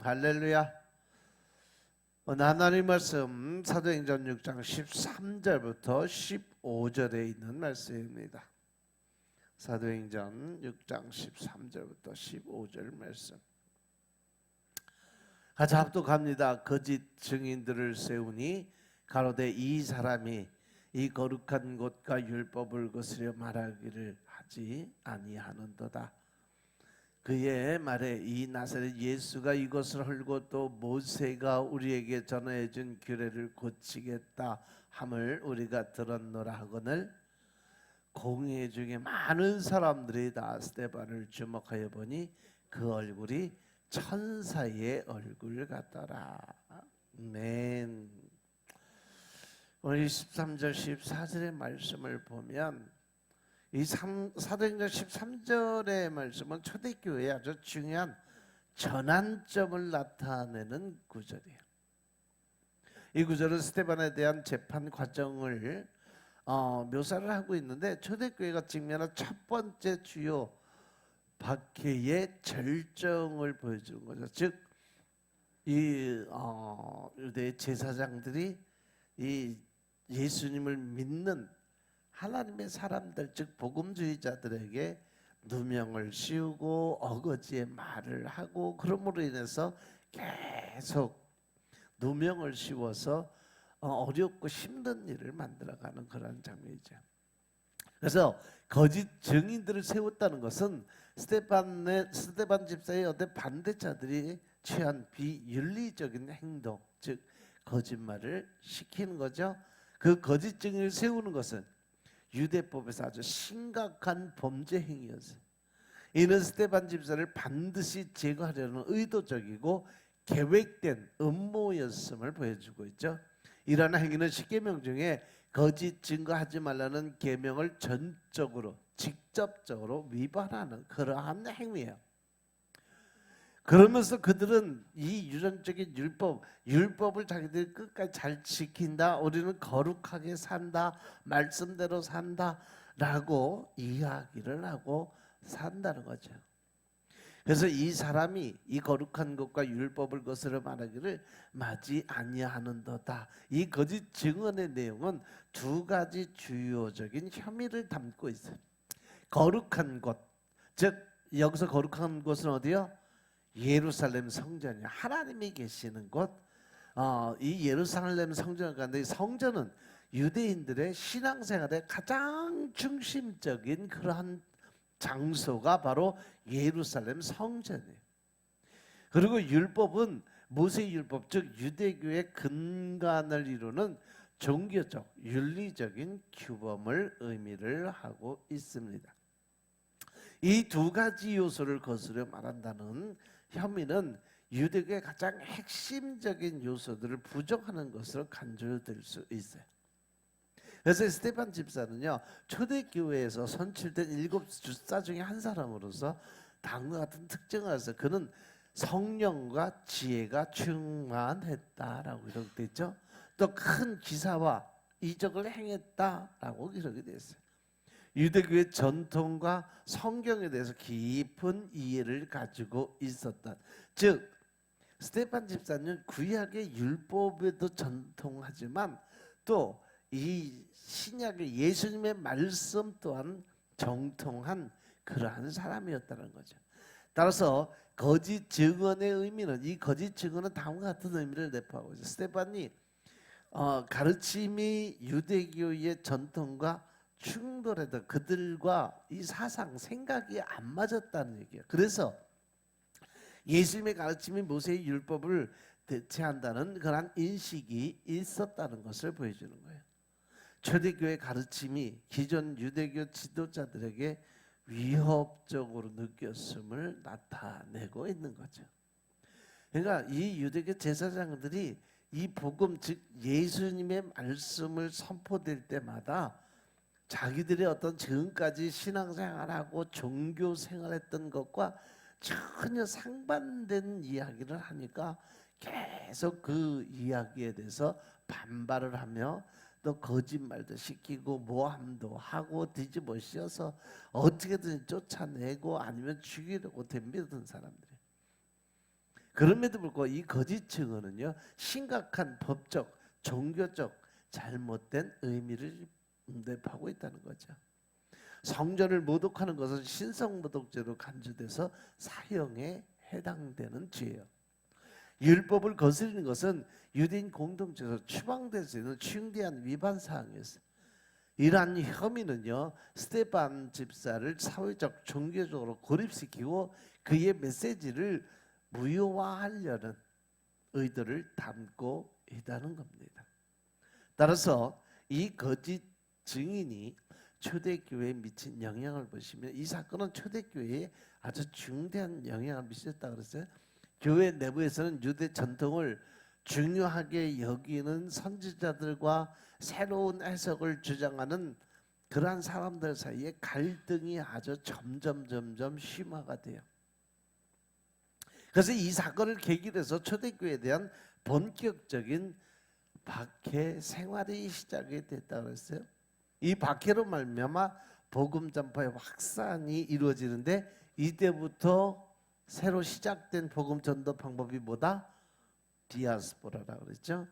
할렐루야. 오늘 하나님 말씀 사도행전 6장 13절부터 15절에 있는 말씀입니다. 사도행전 6장 13절부터 15절 말씀. 같이 합독합니다. 거짓 증인들을 세우니 가로되 이 사람이 이 거룩한 곳과 율법을 거스려 말하기를 하지 아니하는도다. 그의 말에 이 나사렛 예수가 이것을 헐고 또 모세가 우리에게 전해 준 규례를 고치겠다 함을 우리가 들었노라 하거늘 공회 중에 많은 사람들이 다 스데반을 주목하여 보니 그 얼굴이 천사의 얼굴 같더라. 아멘. 오늘 13절 14절의 말씀을 보면 이 사도행전 13절의 말씀은 초대교회의 아주 중요한 전환점을 나타내는 구절이에요. 이 구절은 스데반에 대한 재판 과정을 묘사를 하고 있는데 초대교회가 직면한 첫 번째 주요 박해의 절정을 보여주는 거죠. 즉, 이 유대 제사장들이 이 예수님을 믿는 하나님의 사람들, 즉 복음주의자들에게 누명을 씌우고 어거지의 말을 하고 그러므로 인해서 계속 누명을 씌워서 어렵고 힘든 일을 만들어가는 그런 장면이죠. 그래서 거짓 증인들을 세웠다는 것은 스데반 집사의 어떤 반대자들이 취한 비윤리적인 행동, 즉 거짓말을 시키는 거죠. 그 거짓 증인을 세우는 것은 유대법에서 아주 심각한 범죄 행위였어요. 이는 스데반 집사를 반드시 제거하려는 의도적이고 계획된 음모였음을 보여주고 있죠. 이러한 행위는 십계명 중에 거짓 증거하지 말라는 계명을 전적으로 직접적으로 위반하는 그러한 행위예요. 그러면서 그들은 이 유전적인 율법을 자기들이 끝까지 잘 지킨다, 우리는 거룩하게 산다, 말씀대로 산다 라고 이야기를 하고 산다는 거죠. 그래서 이 사람이 이 거룩한 것과 율법을 거스려 말하기를 마지 아니하는도다. 이 거짓 증언의 내용은 두 가지 주요적인 혐의를 담고 있어요. 거룩한 곳, 즉 여기서 거룩한 곳은 어디요? 예루살렘 성전이요. 하나님이 계시는 곳. 이 예루살렘 성전을 가는데 이 성전은 유대인들의 신앙생활의 가장 중심적인 그러한 장소가 바로 예루살렘 성전이에요. 그리고 율법은 모세 율법, 즉 유대교의 근간을 이루는 종교적, 윤리적인 규범을 의미를 하고 있습니다. 이 두 가지 요소를 거스려 말한다는 혐의는 유대교의 가장 핵심적인 요소들을 부정하는 것으로 간주될 수 있어요. 그래서 스데반 집사는요, 초대교회에서 선출된 7 주사 중에 한 사람으로서 다음과 같은 특징을 해서 그는 성령과 지혜가 충만했다라고 기록되어 있죠. 또 큰 기사와 이적을 행했다라고 기록이 되어 있어요. 유대교의 전통과 성경에 대해서 깊은 이해를 가지고 있었다. 즉 스데반 집사는 구약의 율법에도 전통하지만 또 이 신약의 예수님의 말씀 또한 정통한 그러한 사람이었다는 거죠. 따라서 거짓 증언의 의미는, 이 거짓 증언은 다음과 같은 의미를 내포하고 있어요. 스데반이 가르침이 유대교의 전통과 충돌해도 그들과 이 사상, 생각이 안 맞았다는 얘기예요. 그래서 예수님의 가르침이 모세의 율법을 대체한다는 그런 인식이 있었다는 것을 보여주는 거예요. 초대교회 가르침이 기존 유대교 지도자들에게 위협적으로 느꼈음을 나타내고 있는 거죠. 그러니까 이 유대교 제사장들이 이 복음, 즉 예수님의 말씀을 선포될 때마다 자기들의 어떤 지금까지 신앙생활하고 종교생활했던 것과 전혀 상반된 이야기를 하니까 계속 그 이야기에 대해서 반발을 하며 또 거짓말도 시키고 모함도 하고 뒤집어 씌워서 어떻게든 쫓아내고 아니면 죽이려고 덤비던 사람들이에요. 그럼에도 불구하고 이 거짓 증언은요, 심각한 법적, 종교적 잘못된 의미를 내포하고 있다는 거죠. 성전을 모독하는 것은 신성모독죄로 간주돼서 사형에 해당되는 죄예요. 율법을 거스르는 것은 유대인 공동체에서 추방될 수 있는 중대한 위반 사항이었어요. 이러한 혐의는요, 스데반 집사를 사회적 종교적으로 고립시키고 그의 메시지를 무효화하려는 의도를 담고 있다는 겁니다. 따라서 이 거짓 증인이 초대교회에 미친 영향을 보시면 이 사건은 초대교회에 아주 중대한 영향을 미쳤다 그랬어요. 교회 내부에서는 유대 전통을 중요하게 여기는 선지자들과 새로운 해석을 주장하는 그러한 사람들 사이에 갈등이 아주 점점 심화가 돼요. 그래서 이 사건을 계기로 해서 초대교회에 대한 본격적인 박해 생활이 시작이 됐다 그랬어요. 이 박해로 말미암아 복음 전파의 확산이 이루어지는데 이때부터 새로 시작된 복음 전도 방법이 뭐다? 디아스포라라고 그랬죠.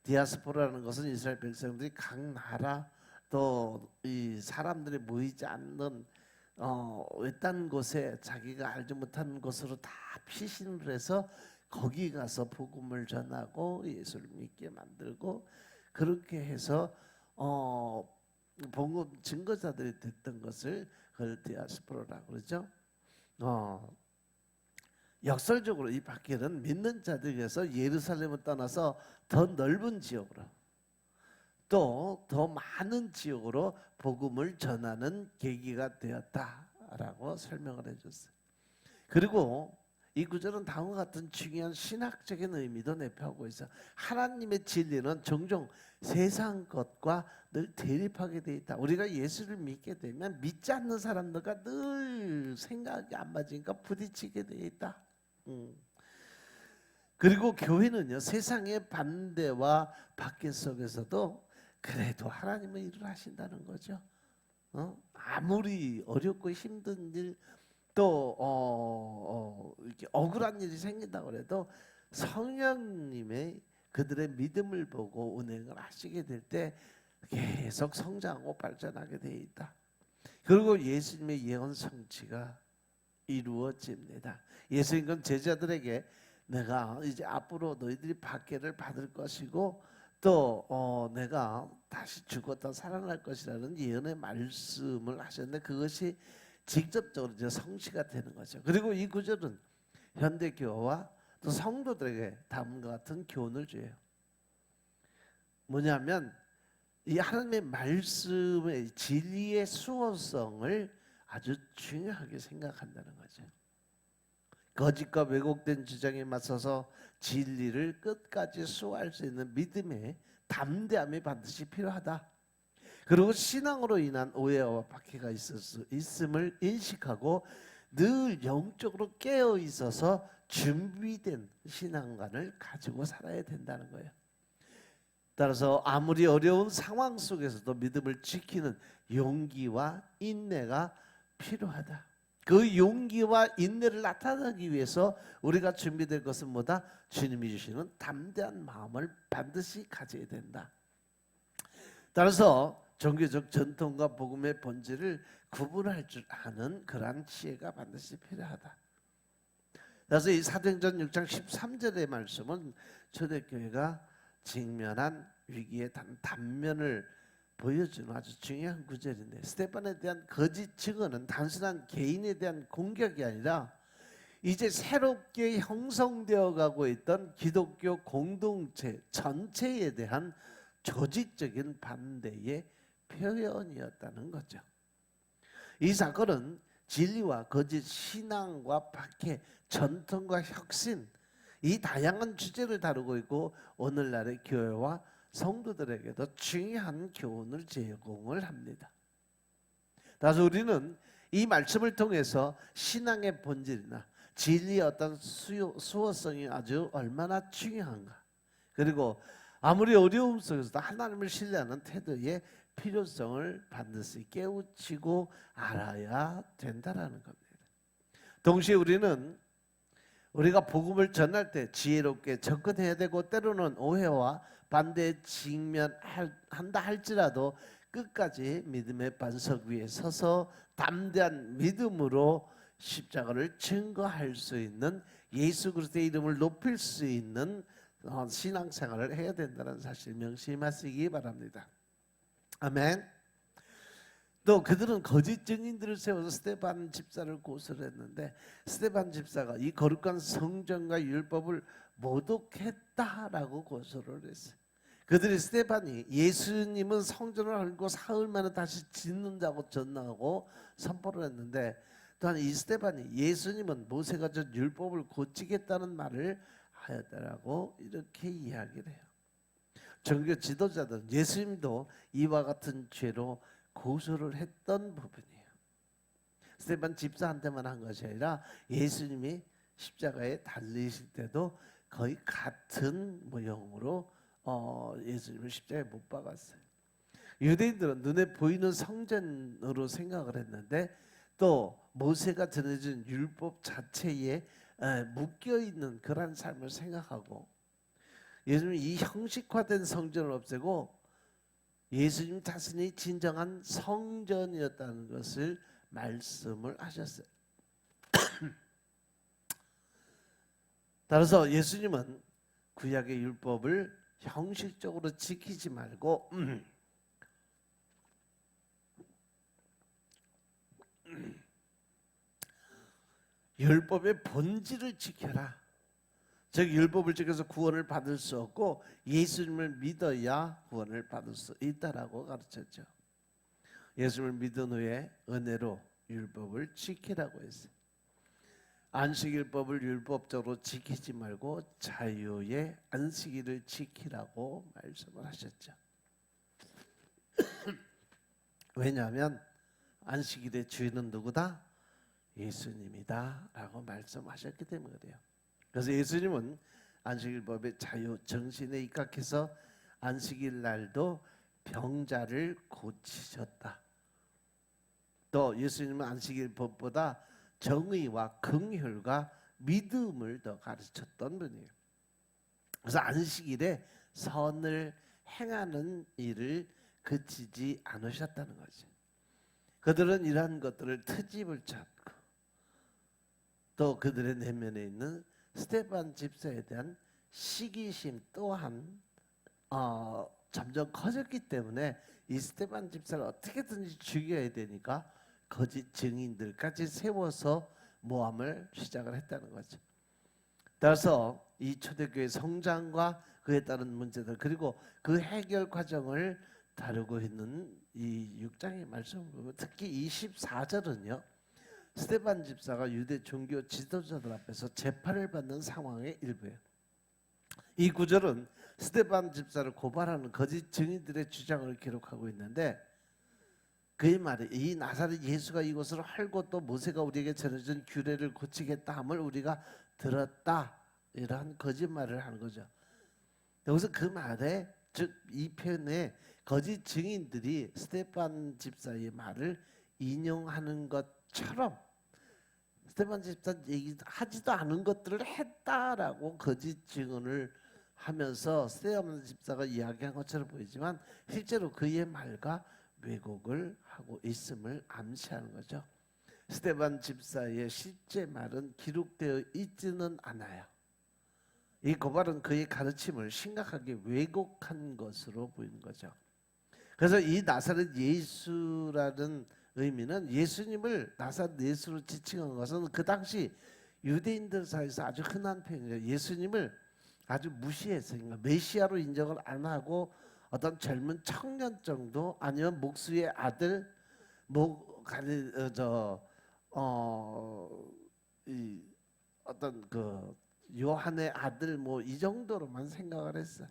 디아스포라는 것은 이스라엘 백성들이 각 나라 또 이 사람들이 모이지 않는 외딴 곳에 자기가 알지 못하는 곳으로 다 피신을 해서 거기 가서 복음을 전하고 예수를 믿게 만들고 그렇게 해서 복음 증거자들이 됐던 것을 그걸 디아스포라라고 그러죠. 역설적으로 이 박해는 믿는 자들에게서 예루살렘을 떠나서 더 넓은 지역으로 또 더 많은 지역으로 복음을 전하는 계기가 되었다라고 설명을 해줬어요. 그리고 이 구절은 다음과 같은 중요한 신학적인 의미도 내포하고 있어요. 하나님의 진리는 종종 세상 것과 늘 대립하게 돼 있다. 우리가 예수를 믿게 되면 믿지 않는 사람들과 늘 생각이 안 맞으니까 부딪히게 돼 있다. 그리고 교회는요, 세상의 반대와 박해 속에서도 그래도 하나님은 일을 하신다는 거죠. 아무리 어렵고 힘든 일 또 이렇게 억울한 일이 생긴다고 해도 성령님의 그들의 믿음을 보고 운행을 하시게 될 때 계속 성장하고 발전하게 되어 있다. 그리고 예수님의 예언 성취가 이루어집니다. 예수님은 제자들에게 내가 이제 앞으로 너희들이 박해를 받을 것이고 또 내가 다시 죽었다 살아날 것이라는 예언의 말씀을 하셨는데 그것이 직접적으로 이제 성취가 되는 거죠. 그리고 이 구절은 현대 교회와 또 성도들에게 다음과 같은 교훈을 줘요. 뭐냐면 이 하나님의 말씀의 진리의 수호성을 아주 중요하게 생각한다는 거죠. 거짓과 왜곡된 주장에 맞서서 진리를 끝까지 수호할 수 있는 믿음의 담대함이 반드시 필요하다. 그리고 신앙으로 인한 오해와 박해가 있을 수 있음을 인식하고 늘 영적으로 깨어 있어서 준비된 신앙관을 가지고 살아야 된다는 거예요. 따라서 아무리 어려운 상황 속에서도 믿음을 지키는 용기와 인내가 필요하다. 그 용기와 인내를 나타내기 위해서 우리가 준비될 것은 뭐다? 주님이 주시는 담대한 마음을 반드시 가져야 된다. 따라서 종교적 전통과 복음의 본질을 구분할 줄 아는 그러한 지혜가 반드시 필요하다. 그래서 이 사도행전 6장 13절의 말씀은 초대교회가 직면한 위기의 단면을 보여주는 아주 중요한 구절인데 스데반에 대한 거짓 증언은 단순한 개인에 대한 공격이 아니라 이제 새롭게 형성되어 가고 있던 기독교 공동체 전체에 대한 조직적인 반대의 표현이었다는 거죠. 이 사건은 진리와 거짓, 신앙과 박해, 전통과 혁신 이 다양한 주제를 다루고 있고 오늘날의 교회와 성도들에게도 중요한 교훈을 제공을 합니다. 따라서 우리는 이 말씀을 통해서 신앙의 본질이나 진리의 어떤 수호성이 아주 얼마나 중요한가, 그리고 아무리 어려움 속에서도 하나님을 신뢰하는 태도의 필요성을 반드시 깨우치고 알아야 된다라는 겁니다. 동시에 우리는 우리가 복음을 전할 때 지혜롭게 접근해야 되고 때로는 오해와 반대에 직면한다 할지라도 끝까지 믿음의 반석 위에 서서 담대한 믿음으로 십자가를 증거할 수 있는 예수 그리스도의 이름을 높일 수 있는 신앙생활을 해야 된다는 사실 명심하시기 바랍니다. 아멘. 또 그들은 거짓 증인들을 세워서 스데반 집사를 고소를 했는데 스데반 집사가 이 거룩한 성전과 율법을 모독했다라고 고소를 했어요. 그들이 스데반이 예수님은 성전을 헐고 사흘 만에 다시 짓는다고 전하고 선포를 했는데, 또한 이 스데반이 예수님은 모세가 전 율법을 고치겠다는 말을 하였다라고 이렇게 이야기를 해요. 종교 지도자들은 예수님도 이와 같은 죄로 고소를 했던 부분이에요. 스데반 집사한테만 한 것이 아니라 예수님이 십자가에 달리실 때도 거의 같은 모형으로 예수님을 십자가에 못 박았어요. 유대인들은 눈에 보이는 성전으로 생각을 했는데 또 모세가 전해준 율법 자체에 묶여 있는 그런 삶을 생각하고 예수님이 이 형식화된 성전을 없애고 예수님 자신이 진정한 성전이었다는 것을 말씀을 하셨어요. 따라서 예수님은 구약의 율법을 형식적으로 지키지 말고 율법의 본질을 지켜라. 즉 율법을 지켜서 구원을 받을 수 없고 예수님을 믿어야 구원을 받을 수 있다라고 가르쳤죠. 예수님을 믿은 후에 은혜로 율법을 지키라고 했어요. 안식일법을 율법적으로 지키지 말고 자유의 안식일을 지키라고 말씀을 하셨죠. 왜냐하면 안식일의 주인은 누구다? 예수님이다 라고 말씀하셨기 때문에 그래요. 그래서 예수님은 안식일법의 자유 정신에 입각해서 안식일 날도 병자를 고치셨다. 또 예수님은 안식일법보다 정의와 긍휼과 믿음을 더 가르쳤던 분이에요. 그래서 안식일에 선을 행하는 일을 그치지 않으셨다는 거죠. 그들은 이러한 것들을 트집을 잡고 또 그들의 내면에 있는 스데반 집사에 대한 시기심 또한 점점 커졌기 때문에 이 스데반 집사를 어떻게든지 죽여야 되니까 거짓 증인들까지 세워서 모함을 시작을 했다는 거죠. 따라서 이 초대교회 성장과 그에 따른 문제들 그리고 그 해결 과정을 다루고 있는 이 6장의 말씀을 보면 특히 24절은요. 스데반 집사가 유대 종교 지도자들 앞에서 재판을 받는 상황의 일부예요. 이 구절은 스데반 집사를 고발하는 거짓 증인들의 주장을 기록하고 있는데 그의 말이 이 나사렛 예수가 이곳을 헐고 또 모세가 우리에게 전해준 규례를 고치겠다 함을 우리가 들었다. 이러한 거짓말을 하는 거죠. 여기서 그 말에 즉 이 표현에 거짓 증인들이 스데반 집사의 말을 인용하는 것처럼 스데반 집사 얘기하지도 않은 것들을 했다라고 거짓 증언을 하면서 스데반 집사가 이야기한 것처럼 보이지만 실제로 그의 말과 왜곡을 하고 있음을 암시하는 거죠. 스데반 집사의 실제 말은 기록되어 있지는 않아요. 이 고발은 그의 가르침을 심각하게 왜곡한 것으로 보이는 거죠. 그래서 이 나사렛 예수라는 의미는 예수님을 나사렛 예수로 지칭한 것은 그 당시 유대인들 사이에서 아주 흔한 표현이에요. 예수님을 아주 무시해서 메시아로 인정을 안 하고 어떤 젊은 청년 정도 아니면 목수의 아들 이 어떤 그 요한의 아들 이 정도로만 생각을 했어요.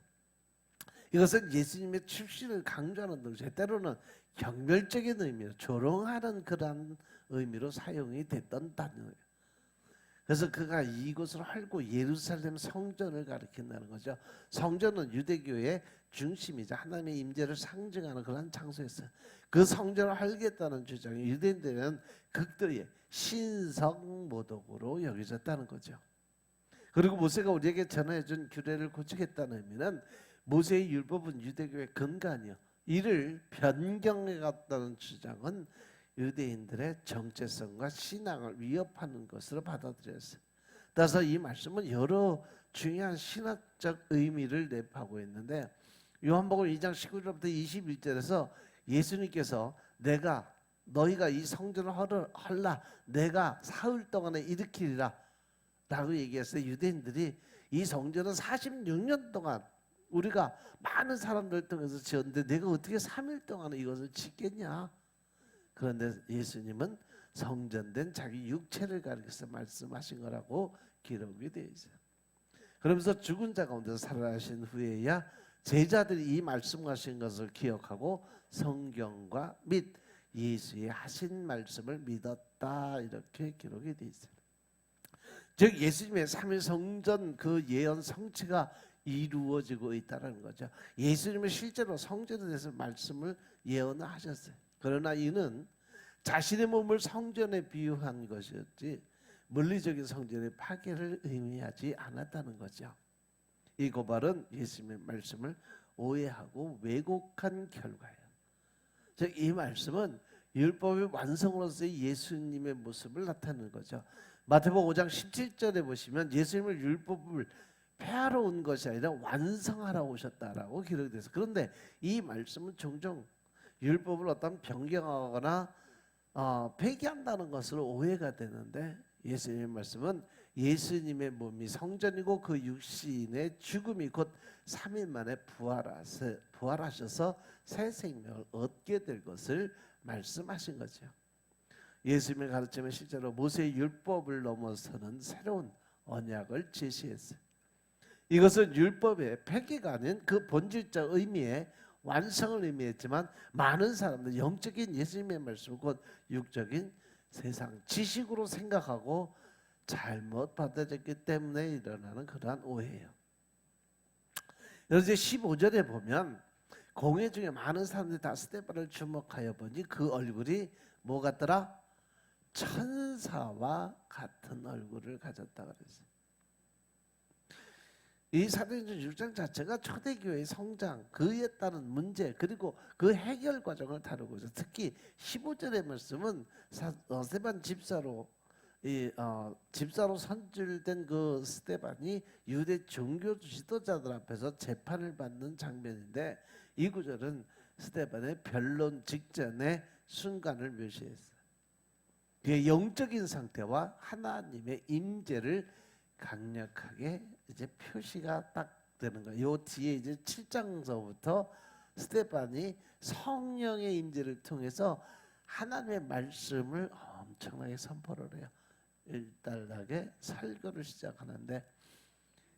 이것은 예수님의 출신을 강조하는 것이죠. 때로는 경멸적인 의미로 조롱하는 그런 의미로 사용이 됐던 단어예요. 그래서 그가 이곳을 헐고 예루살렘 성전을 가리킨다는 거죠. 성전은 유대교의 중심이자 하나님의 임재를 상징하는 그런 장소였어요. 그 성전을 헐겠다는 주장이 유대인들은 극도의 신성모독으로 여겨졌다는 거죠. 그리고 모세가 우리에게 전해준 규례를 고치겠다는 의미는 모세의 율법은 유대교의 근간이요. 이를 변경해 갔다는 주장은 유대인들의 정체성과 신앙을 위협하는 것으로 받아들였어요. 따라서 이 말씀은 여러 중요한 신학적 의미를 내포하고 있는데 요한복음 2장 19절부터 21절에서 예수님께서 너희가 이 성전을 헐라 내가 사흘 동안에 일으키리라 라고 얘기했어요. 유대인들이 이 성전은 46년 동안 우리가 많은 사람들 통해서 지었는데 내가 어떻게 3일 동안에 이것을 짓겠냐. 그런데 예수님은 성전된 자기 육체를 가리켜서 말씀하신 거라고 기록이 되어 있어요. 그러면서 죽은 자 가운데서 살아나신 후에야 제자들이 이 말씀하신 것을 기억하고 성경과 및 예수의 하신 말씀을 믿었다 이렇게 기록이 되어 있어요. 즉 예수님의 3일 성전 그 예언 성취가 이루어지고 있다는 거죠. 예수님은 실제로 성전에 대해서 말씀을 예언을 하셨어요. 그러나 이는 자신의 몸을 성전에 비유한 것이었지 물리적인 성전의 파괴를 의미하지 않았다는 거죠. 이 고발은 예수님의 말씀을 오해하고 왜곡한 결과예요. 즉 이 말씀은 율법의 완성으로서의 예수님의 모습을 나타내는 거죠. 마태복음 5장 17절에 보시면 예수님을 율법을 폐하러 온 것이 아니라 완성하러 오셨다라고 기록이 돼서 그런데 이 말씀은 종종 율법을 어떤 변경하거나 폐기한다는 것으로 오해가 되는데 예수님의 말씀은 예수님의 몸이 성전이고 그 육신의 죽음이 곧 3일 만에 부활하셔서 새 생명을 얻게 될 것을 말씀하신 거죠. 예수님의 가르침은 실제로 모세의 율법을 넘어서는 새로운 언약을 제시했어요. 이것은 율법의 폐기가 아닌 그 본질적 의미의 완성을 의미했지만 많은 사람들 영적인 예수님의 말씀 곧 육적인 세상 지식으로 생각하고 잘못 받아들였기 때문에 일어나는 그러한 오해예요. 이제 15절에 보면 공회 중에 많은 사람들이 다 스데반을 주목하여 보니 그 얼굴이 뭐 같더라? 천사와 같은 얼굴을 가졌다 그랬어요. 이 사도행전 6장 자체가 초대교회의 성장, 그에 따른 문제 그리고 그 해결 과정을 다루고 있어요. 특히 15절의 말씀은 스데반 집사로 집사로 선출된 그 스데반이 유대 종교 지도자들 앞에서 재판을 받는 장면인데 이 구절은 스데반의 변론 직전의 순간을 묘시했어요. 그의 영적인 상태와 하나님의 임재를 강력하게 이제 표시가 딱 되는 거예요. 요 뒤에 이제 7장서부터 스데반이 성령의 임재를 통해서 하나님의 말씀을 엄청나게 선포를 해요. 일단락에 설교를 시작하는데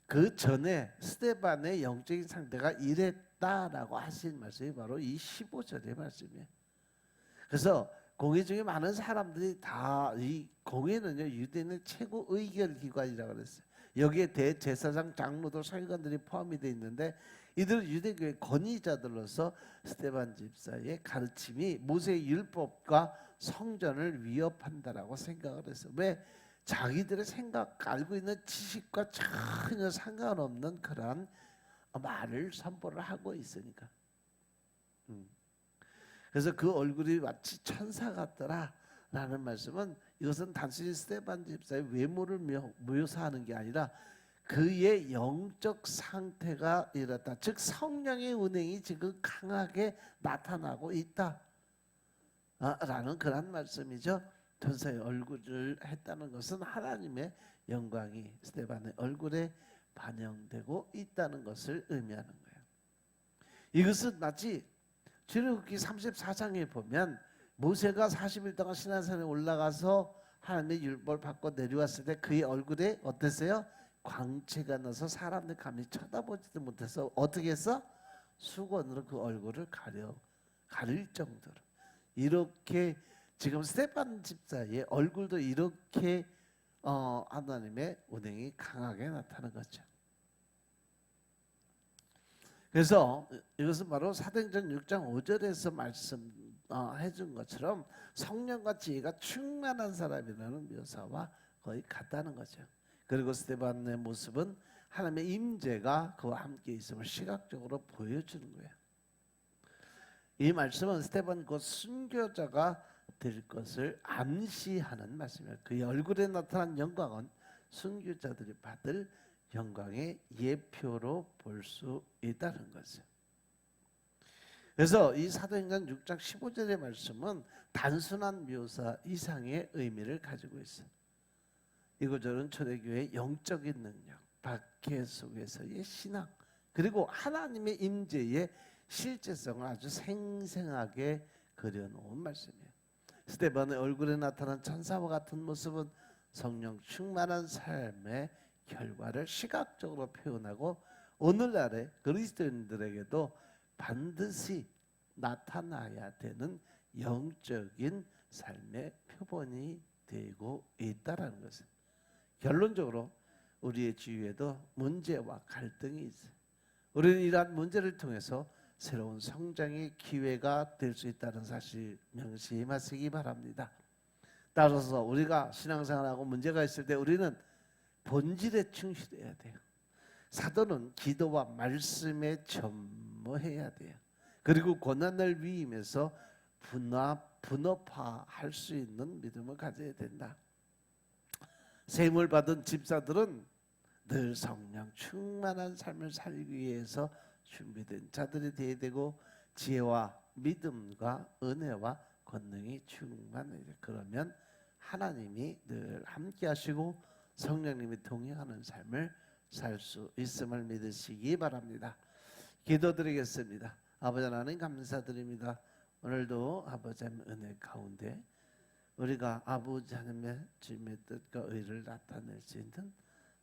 그 전에 스데반의 영적인 상태가 이랬다라고 하신 말씀이 바로 이 15절의 말씀이에요. 그래서 공회 중에 많은 사람들이 다 이 공회는요 유대인의 최고 의결 기관이라고 그랬어요. 여기에 대제사장, 장로들, 서기관들이 포함이 되어 있는데 이들은 유대교의 권위자들로서 스데반 집사의 가르침이 모세의 율법과 성전을 위협한다라고 생각을 했어요. 왜? 자기들의 생각, 알고 있는 지식과 전혀 상관없는 그러한 말을 선포를 하고 있으니까. 그래서 그 얼굴이 마치 천사 같더라 라는 말씀은 이것은 단순히 스데반 집사의 외모를 묘사하는 게 아니라 그의 영적 상태가 이렇다. 즉 성령의 운행이 지금 강하게 나타나고 있다 라는 그런 말씀이죠. 천사의 얼굴을 했다는 것은 하나님의 영광이 스데반의 얼굴에 반영되고 있다는 것을 의미하는 거예요. 이것은 마치 출애굽기 34장에 보면 모세가 40일 동안 시내산에 올라가서 하나님의 율법을 받고 내려왔을 때 그의 얼굴에 어땠어요? 광채가 나서 사람들 감히 쳐다보지도 못해서 어떻게 했어? 수건으로 그 얼굴을 가릴 정도로 이렇게 지금 스데반 집사의 얼굴도 이렇게 하나님의 운행이 강하게 나타나는 거죠. 그래서 이것은 바로 사도행전 6장 5절에서 말씀해준 것처럼 성령과 지혜가 충만한 사람이라는 묘사와 거의 같다는 거죠. 그리고 스데반의 모습은 하나님의 임재가 그와 함께 있음을 시각적으로 보여주는 거예요. 이 말씀은 스데반 곧 순교자가 될 것을 암시하는 말씀이에요. 그의 얼굴에 나타난 영광은 순교자들이 받을 영광의 예표로 볼 수 있다는 거죠. 그래서 이 사도행전 6장 15절의 말씀은 단순한 묘사 이상의 의미를 가지고 있어요. 이 구절은 초대교회의 영적인 능력, 박해 속에서의 신앙, 그리고 하나님의 임재의 실제성을 아주 생생하게 그려놓은 말씀이에요. 스데반의 얼굴에 나타난 천사와 같은 모습은 성령 충만한 삶의 결과를 시각적으로 표현하고 오늘날의 그리스도인들에게도 반드시 나타나야 되는 영적인 삶의 표본이 되고 있다라는 것은, 결론적으로 우리의 주위에도 문제와 갈등이 있어요. 우리는 이러한 문제를 통해서 새로운 성장의 기회가 될 수 있다는 사실 명심하시기 바랍니다. 따라서 우리가 신앙생활하고 문제가 있을 때 우리는 본질에 충실해야 돼요. 사도는 기도와 말씀에 전무해야 돼요. 그리고 고난을 위임해서 분업화할 수 있는 믿음을 가져야 된다. 세임을 받은 집사들은 늘 성령 충만한 삶을 살기 위해서 준비된 자들이 되어야 되고, 지혜와 믿음과 은혜와 권능이 충만해야 돼요. 그러면 하나님이 늘 함께 하시고 성령님이 동행하는 삶을 살 수 있음을 믿으시기 바랍니다. 기도드리겠습니다. 아버지 하나님 감사드립니다. 오늘도 아버지 하나님 은혜 가운데 우리가 아버지 하나님의 주님의 뜻과 의를 나타낼 수 있는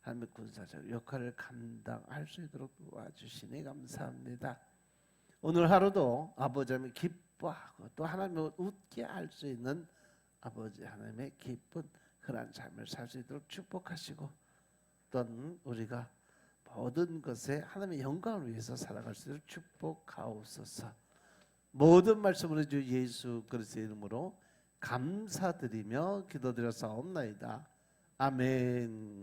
하나님의 군사적 역할을 감당할 수 있도록 도와주시니 감사합니다. 오늘 하루도 아버지 하나님 기뻐하고 또 하나님을 웃게 할 수 있는 아버지 하나님의 기쁜 그런 삶을 살 수 있도록 축복하시고, 또한 우리가 모든 것에 하나님의 영광을 위해서 살아갈 수 있도록 축복하옵소서. 모든 말씀으로 주 예수 그리스도의 이름으로 감사드리며 기도드렸사옵나이다. 아멘.